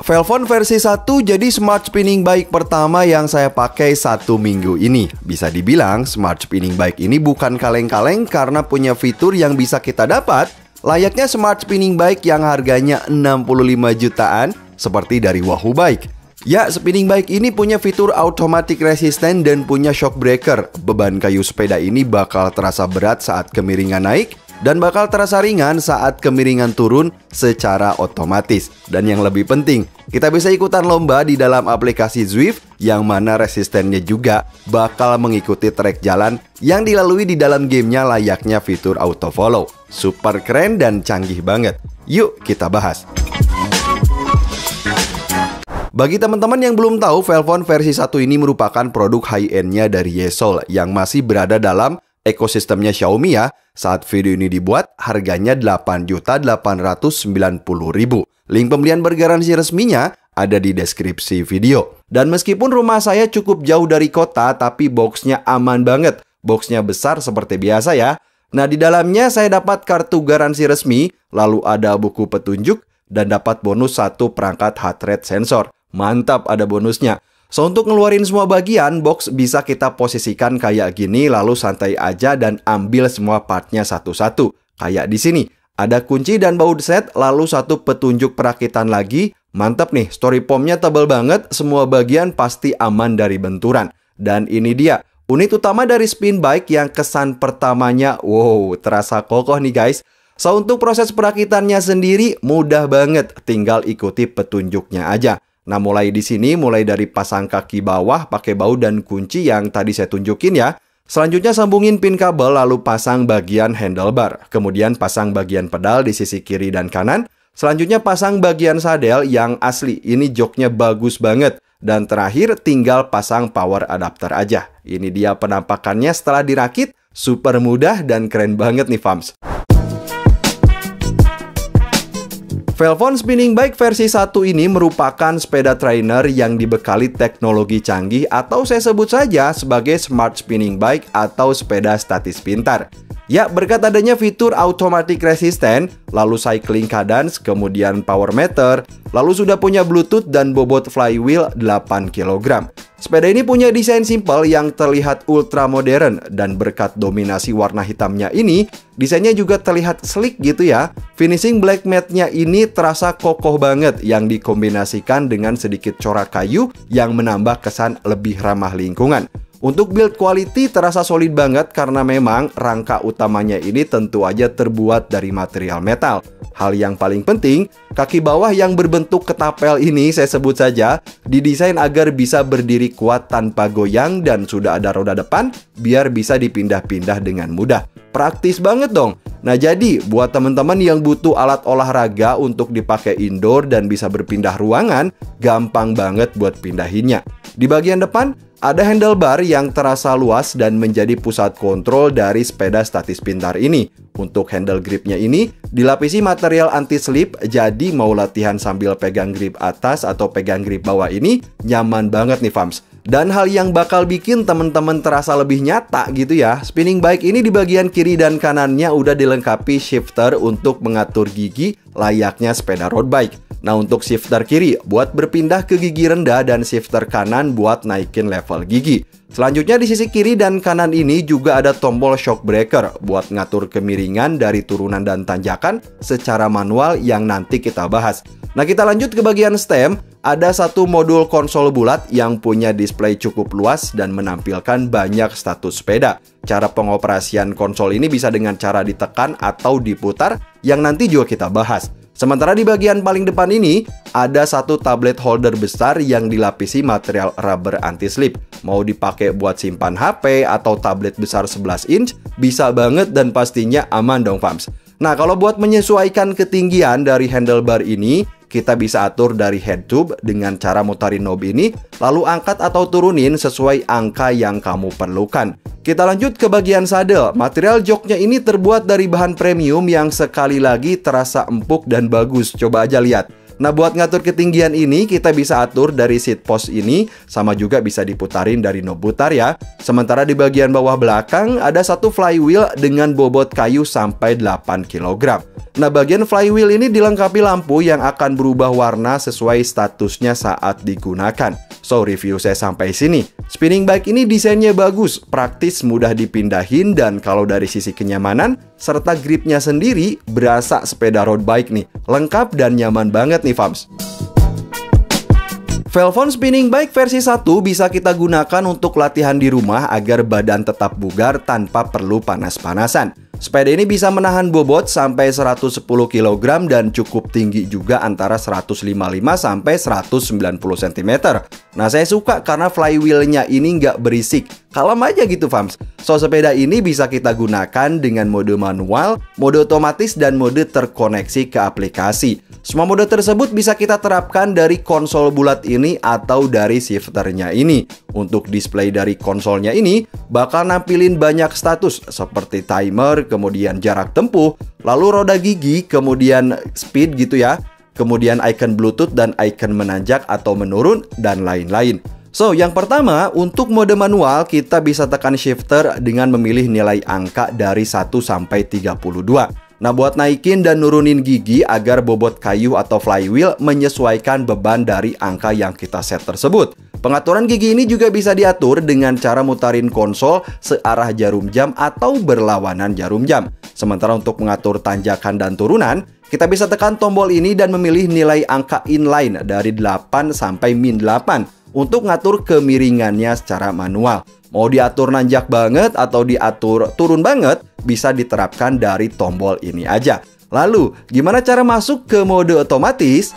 Velvon versi 1 jadi smart spinning bike pertama yang saya pakai 1 minggu ini. Bisa dibilang smart spinning bike ini bukan kaleng-kaleng karena punya fitur yang bisa kita dapat layaknya smart spinning bike yang harganya 65 jutaan seperti dari Wahoo Bike. Ya, spinning bike ini punya fitur automatic resistant dan punya shock breaker. Beban kayu sepeda ini bakal terasa berat saat kemiringan naik dan bakal terasa ringan saat kemiringan turun secara otomatis. Dan yang lebih penting, kita bisa ikutan lomba di dalam aplikasi Zwift yang mana resistennya juga bakal mengikuti trek jalan yang dilalui di dalam gamenya layaknya fitur auto follow. Super keren dan canggih banget. Yuk kita bahas. Bagi teman-teman yang belum tahu, Velvon versi 1 ini merupakan produk high-end-nya dari Yesoul yang masih berada dalam ekosistemnya Xiaomi ya. Saat video ini dibuat, harganya 8.890.000. Link pembelian bergaransi resminya ada di deskripsi video. Dan meskipun rumah saya cukup jauh dari kota, tapi boxnya aman banget. Boxnya besar seperti biasa ya. Nah, di dalamnya saya dapat kartu garansi resmi, lalu ada buku petunjuk, dan dapat bonus 1 perangkat heart rate sensor. Mantap, ada bonusnya. So, untuk ngeluarin semua bagian, box bisa kita posisikan kayak gini, lalu santai aja dan ambil semua partnya satu-satu. Kayak di sini, ada kunci dan baut set, lalu 1 petunjuk perakitan lagi. Mantap nih, story foam-nya tebal banget, semua bagian pasti aman dari benturan. Dan ini dia, unit utama dari spin bike yang kesan pertamanya, wow, terasa kokoh nih guys. So, untuk proses perakitannya sendiri mudah banget, tinggal ikuti petunjuknya aja. Nah, mulai di sini, mulai dari pasang kaki bawah, pakai baut dan kunci yang tadi saya tunjukin ya. Selanjutnya sambungin pin kabel, lalu pasang bagian handlebar. Kemudian pasang bagian pedal di sisi kiri dan kanan. Selanjutnya pasang bagian sadel yang asli. Ini joknya bagus banget. Dan terakhir tinggal pasang power adapter aja. Ini dia penampakannya setelah dirakit. Super mudah dan keren banget nih fams. Velvon Spinning Bike versi 1 ini merupakan sepeda trainer yang dibekali teknologi canggih atau saya sebut saja sebagai smart spinning bike atau sepeda statis pintar. Ya, berkat adanya fitur automatic resistant, lalu cycling cadence, kemudian power meter, lalu sudah punya Bluetooth dan bobot flywheel 8 kg. Sepeda ini punya desain simpel yang terlihat ultra modern dan berkat dominasi warna hitamnya ini, desainnya juga terlihat sleek gitu ya. Finishing black matte-nya ini terasa kokoh banget yang dikombinasikan dengan sedikit corak kayu yang menambah kesan lebih ramah lingkungan. Untuk build quality terasa solid banget karena memang rangka utamanya ini tentu aja terbuat dari material metal. Hal yang paling penting, kaki bawah yang berbentuk ketapel ini saya sebut saja didesain agar bisa berdiri kuat tanpa goyang dan sudah ada roda depan biar bisa dipindah-pindah dengan mudah. Praktis banget dong. Nah, jadi buat teman-teman yang butuh alat olahraga untuk dipakai indoor dan bisa berpindah ruangan, gampang banget buat pindahinnya. Di bagian depan ada handlebar yang terasa luas dan menjadi pusat kontrol dari sepeda statis pintar ini. Untuk handle gripnya ini dilapisi material anti-slip, jadi mau latihan sambil pegang grip atas atau pegang grip bawah ini nyaman banget nih fams. Dan hal yang bakal bikin teman-teman terasa lebih nyata gitu ya, spinning bike ini di bagian kiri dan kanannya udah dilengkapi shifter untuk mengatur gigi layaknya sepeda road bike. Nah, untuk shifter kiri buat berpindah ke gigi rendah dan shifter kanan buat naikin level gigi. Selanjutnya di sisi kiri dan kanan ini juga ada tombol shock breaker buat ngatur kemiringan dari turunan dan tanjakan secara manual yang nanti kita bahas. Nah, kita lanjut ke bagian stem. Ada 1 modul konsol bulat yang punya display cukup luas dan menampilkan banyak status sepeda. Cara pengoperasian konsol ini bisa dengan cara ditekan atau diputar yang nanti juga kita bahas. Sementara di bagian paling depan ini, ada 1 tablet holder besar yang dilapisi material rubber anti-slip. Mau dipakai buat simpan HP atau tablet besar 11 inch, bisa banget dan pastinya aman dong fams. Nah, kalau buat menyesuaikan ketinggian dari handlebar ini, kita bisa atur dari head tube dengan cara mutarin knob ini, lalu angkat atau turunin sesuai angka yang kamu perlukan. Kita lanjut ke bagian sadel. Material joknya ini terbuat dari bahan premium yang sekali lagi terasa empuk dan bagus. Coba aja lihat. Nah, buat ngatur ketinggian ini kita bisa atur dari seat post ini, sama juga bisa diputarin dari knob putar ya. Sementara di bagian bawah belakang ada satu flywheel dengan bobot kayu sampai 8 kg. Nah, bagian flywheel ini dilengkapi lampu yang akan berubah warna sesuai statusnya saat digunakan. So, review saya sampai sini. Spinning bike ini desainnya bagus, praktis, mudah dipindahin, dan kalau dari sisi kenyamanan serta gripnya sendiri, berasa sepeda road bike nih. Lengkap dan nyaman banget nih, fams. Velvon Spinning Bike versi 1 bisa kita gunakan untuk latihan di rumah agar badan tetap bugar tanpa perlu panas-panasan. Sepeda ini bisa menahan bobot sampai 110 kg dan cukup tinggi juga antara 155 sampai 190 cm. Nah, saya suka karena flywheelnya ini nggak berisik. Kalem aja gitu, fams. So, sepeda ini bisa kita gunakan dengan mode manual, mode otomatis, dan mode terkoneksi ke aplikasi. Semua mode tersebut bisa kita terapkan dari konsol bulat ini atau dari shifternya ini. Untuk display dari konsolnya ini bakal nampilin banyak status seperti timer, kemudian jarak tempuh, lalu roda gigi, kemudian speed gitu ya, kemudian icon Bluetooth dan icon menanjak atau menurun, dan lain-lain. So, yang pertama, untuk mode manual kita bisa tekan shifter dengan memilih nilai angka dari 1 sampai 32. Nah, buat naikin dan nurunin gigi agar bobot kayu atau flywheel menyesuaikan beban dari angka yang kita set tersebut. Pengaturan gigi ini juga bisa diatur dengan cara mutarin konsol searah jarum jam atau berlawanan jarum jam. Sementara untuk mengatur tanjakan dan turunan, kita bisa tekan tombol ini dan memilih nilai angka inline dari 8 sampai min 8 untuk ngatur kemiringannya secara manual. Mau diatur nanjak banget atau diatur turun banget, bisa diterapkan dari tombol ini aja. Lalu, gimana cara masuk ke mode otomatis?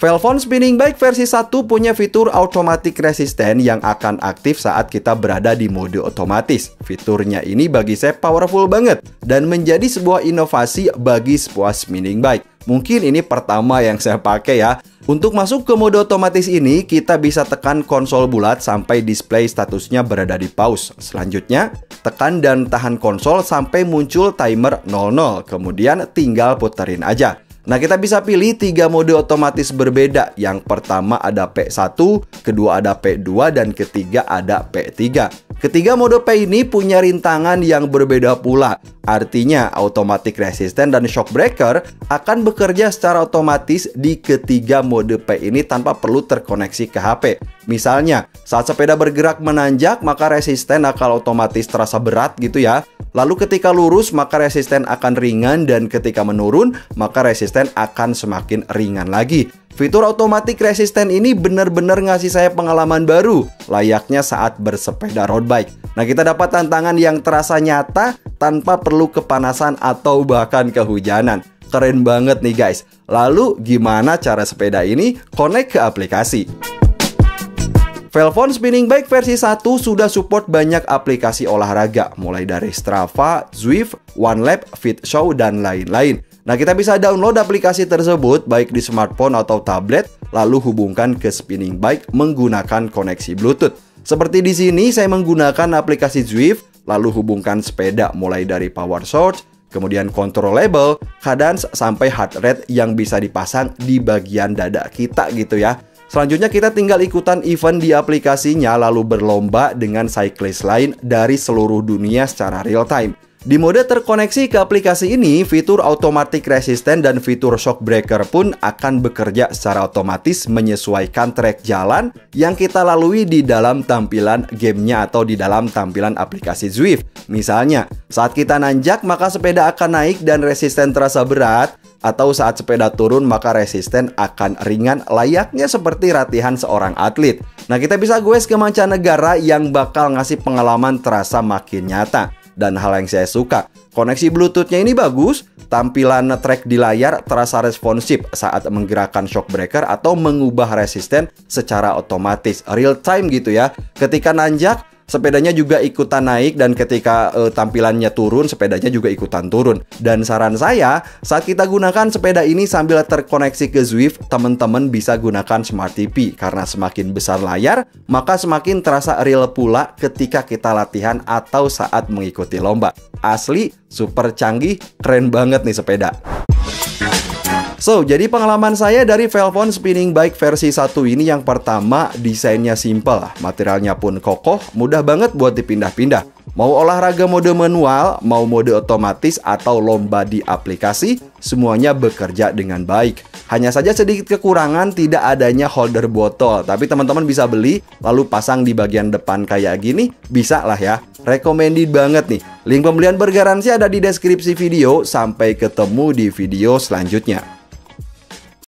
Velvon Spinning Bike versi 1 punya fitur automatic resistance yang akan aktif saat kita berada di mode otomatis. Fiturnya ini bagi saya powerful banget dan menjadi sebuah inovasi bagi sebuah spinning bike. Mungkin ini pertama yang saya pakai ya. Untuk masuk ke mode otomatis ini, kita bisa tekan konsol bulat sampai display statusnya berada di pause. Selanjutnya, tekan dan tahan konsol sampai muncul timer 00. Kemudian tinggal puterin aja. Nah, kita bisa pilih 3 mode otomatis berbeda. Yang pertama ada P1, kedua ada P2, dan ketiga ada P3. Ketiga mode P ini punya rintangan yang berbeda pula. Artinya, automatic resistance dan shock breaker akan bekerja secara otomatis di ketiga mode P ini tanpa perlu terkoneksi ke HP. Misalnya, saat sepeda bergerak menanjak, maka resisten akan otomatis terasa berat gitu ya. Lalu ketika lurus, maka resisten akan ringan, dan ketika menurun, maka resisten akan semakin ringan lagi. Fitur automatic resistance ini benar-benar ngasih saya pengalaman baru, layaknya saat bersepeda road bike. Nah, kita dapat tantangan yang terasa nyata tanpa perlu kepanasan atau bahkan kehujanan. Keren banget nih guys. Lalu gimana cara sepeda ini connect ke aplikasi? Velvon Spinning Bike versi 1 sudah support banyak aplikasi olahraga, mulai dari Strava, Zwift, OneLap, FitShow, dan lain-lain. Nah, kita bisa download aplikasi tersebut baik di smartphone atau tablet, lalu hubungkan ke spinning bike menggunakan koneksi Bluetooth. Seperti di sini saya menggunakan aplikasi Zwift, lalu hubungkan sepeda mulai dari power source, kemudian controllable, cadence, sampai heart rate yang bisa dipasang di bagian dada kita gitu ya. Selanjutnya kita tinggal ikutan event di aplikasinya lalu berlomba dengan cyclist lain dari seluruh dunia secara real time. Di mode terkoneksi ke aplikasi ini, fitur automatic resistance dan fitur shock breaker pun akan bekerja secara otomatis menyesuaikan trek jalan yang kita lalui di dalam tampilan gamenya atau di dalam tampilan aplikasi Zwift. Misalnya, saat kita nanjak maka sepeda akan naik dan resisten terasa berat, atau saat sepeda turun maka resisten akan ringan layaknya seperti latihan seorang atlet. Nah, kita bisa goes ke mancanegara yang bakal ngasih pengalaman terasa makin nyata. Dan hal yang saya suka, koneksi Bluetooth-nya ini bagus, tampilan track di layar terasa responsif saat menggerakkan shock breaker atau mengubah resisten secara otomatis, real time gitu ya. Ketika nanjak, sepedanya juga ikutan naik, dan ketika tampilannya turun, sepedanya juga ikutan turun. Dan saran saya, saat kita gunakan sepeda ini sambil terkoneksi ke Zwift, teman-teman bisa gunakan Smart TV. Karena semakin besar layar, maka semakin terasa real pula ketika kita latihan atau saat mengikuti lomba. Asli, super canggih, keren banget nih sepeda. So, jadi pengalaman saya dari Velvon Spinning Bike versi 1 ini yang pertama, desainnya simple, materialnya pun kokoh, mudah banget buat dipindah-pindah. Mau olahraga mode manual, mau mode otomatis, atau lomba di aplikasi, semuanya bekerja dengan baik. Hanya saja sedikit kekurangan tidak adanya holder botol, tapi teman-teman bisa beli, lalu pasang di bagian depan kayak gini, bisa lah ya. Recommended banget nih. Link pembelian bergaransi ada di deskripsi video. Sampai ketemu di video selanjutnya.